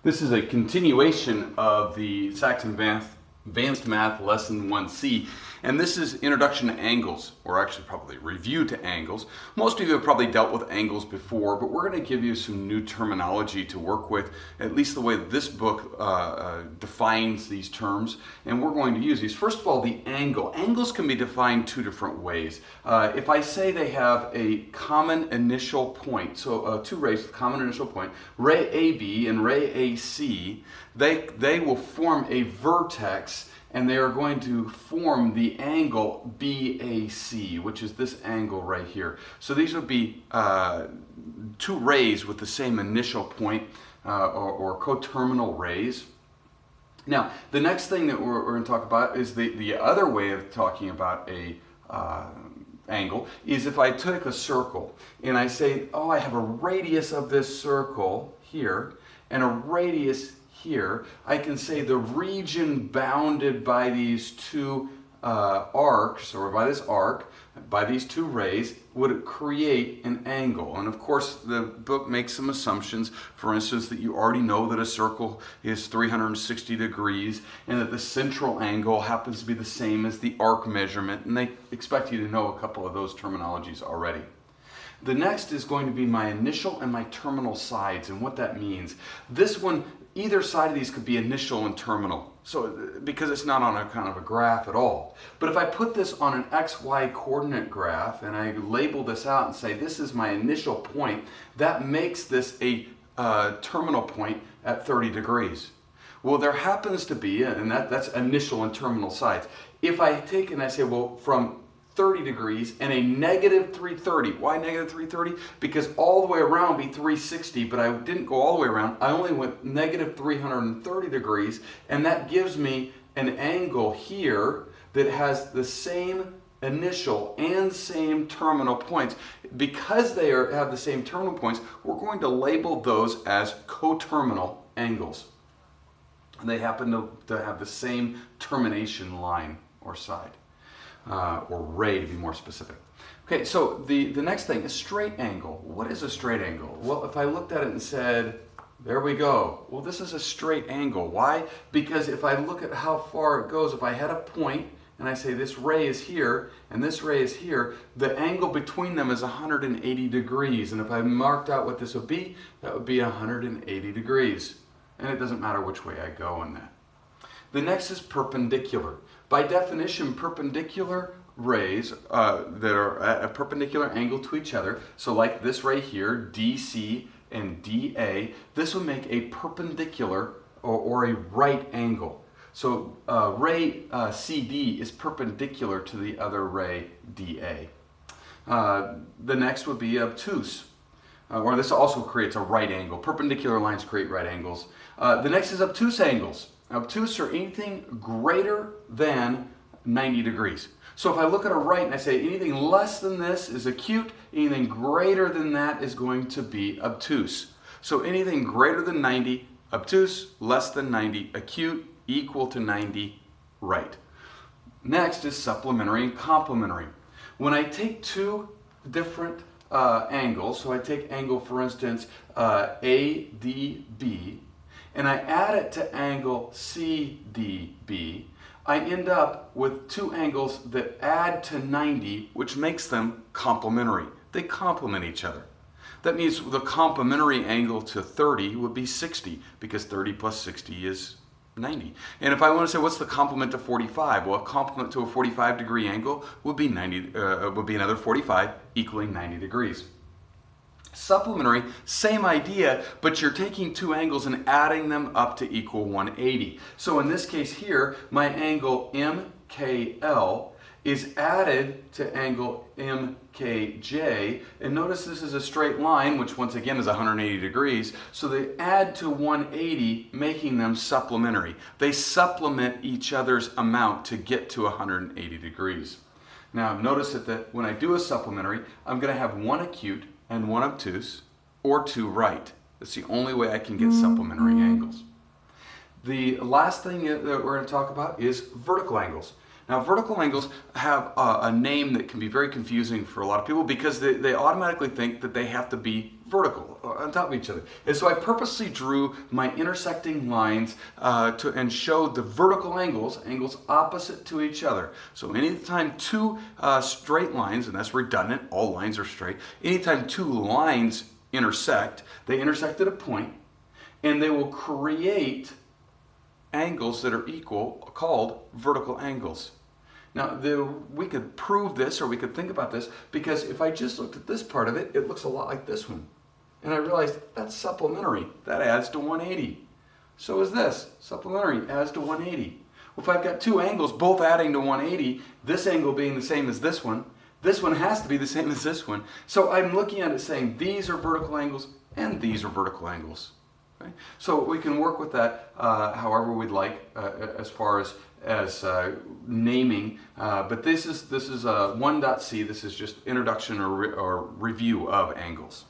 This is a continuation of the Saxon Advanced Math Lesson 1C, and this is Introduction to Angles, or actually probably Review to Angles. Most of you have probably dealt with angles before, but we're going to give you some new terminology to work with, at least the way that this book defines these terms, and we're going to use these. First of all, the angle. Angles can be defined two different ways. If I say they have a common initial point, so two rays with common initial point, ray AB and ray AC, they will form a vertex, and they are going to form the angle BAC, which is this angle right here. So these would be two rays with the same initial point, or coterminal rays. Now, the next thing that we're going to talk about is the other way of talking about a angle is if I took a circle and I say, oh, I have a radius of this circle here and a radius here, I can say the region bounded by these two arcs, or by this arc, by these two rays, would create an angle. And of course, the book makes some assumptions. For instance, that you already know that a circle is 360 degrees and that the central angle happens to be the same as the arc measurement, and they expect you to know a couple of those terminologies already. The next is going to be my initial and my terminal sides, and what that means. This one, either side of these could be initial and terminal, so because it's not on a kind of a graph at all. But if I put this on an XY coordinate graph and I label this out and say this is my initial point, that makes this a terminal point at 30 degrees. Well, there happens to be, and that's initial and terminal sides. If I take and I say, well, from 30 degrees and a negative 330. Why negative 330? Because all the way around would be 360, but I didn't go all the way around. I only went negative 330 degrees, and that gives me an angle here that has the same initial and same terminal points. Because they have the same terminal points, we're going to label those as coterminal angles. And they happen to have the same termination line or side. Or ray to be more specific. Okay, so the next thing is straight angle. What is a straight angle? Well, if I looked at it and said, there we go. Well, this is a straight angle. Why? Because if I look at how far it goes, if I had a point and I say this ray is here and this ray is here, the angle between them is 180 degrees. And if I marked out what this would be, that would be 180 degrees. And it doesn't matter which way I go in that. The next is perpendicular. By definition, perpendicular rays that are at a perpendicular angle to each other, so like this ray here, DC and DA, this would make a perpendicular or a right angle. So ray CD is perpendicular to the other ray DA. The next would be obtuse, or this also creates a right angle. Perpendicular lines create right angles. The next is obtuse angles. Obtuse are anything greater than 90 degrees. So if I look at a right and I say anything less than this is acute, anything greater than that is going to be obtuse. So anything greater than 90, obtuse, less than 90, acute, equal to 90, right. Next is supplementary and complementary. When I take two different angles, so I take angle, for instance, ADB, and I add it to angle CDB, I end up with two angles that add to 90, which makes them complementary. They complement each other. That means the complementary angle to 30 would be 60, because 30 plus 60 is 90. And if I want to say what's the complement to 45? Well, a complement to a 45-degree angle would be another 45 equaling 90 degrees. Supplementary, same idea, but you're taking two angles and adding them up to equal 180. So in this case here, my angle MKL is added to angle MKJ, and notice this is a straight line, which once again is 180 degrees, so they add to 180, making them supplementary. They supplement each other's amount to get to 180 degrees. Now notice that when I do a supplementary, I'm going to have one acute and one obtuse, or two right. That's the only way I can get supplementary angles. The last thing that we're going to talk about is vertical angles. Now, vertical angles have a name that can be very confusing for a lot of people because they automatically think that they have to be vertical on top of each other. And so I purposely drew my intersecting lines and showed the vertical angles opposite to each other. So anytime two straight lines, and that's redundant, all lines are straight, anytime two lines intersect, they intersect at a point, and they will create angles that are equal, called vertical angles. Now, we could prove this, or we could think about this, because if I just looked at this part of it, it looks a lot like this one. And I realized that's supplementary. That adds to 180. So is this. Supplementary adds to 180. Well, if I've got two angles both adding to 180, this angle being the same as this one has to be the same as this one. So I'm looking at it saying these are vertical angles and these are vertical angles. Okay? So we can work with that however we'd like as far as naming, but this is 1.c. This is just introduction or review of angles.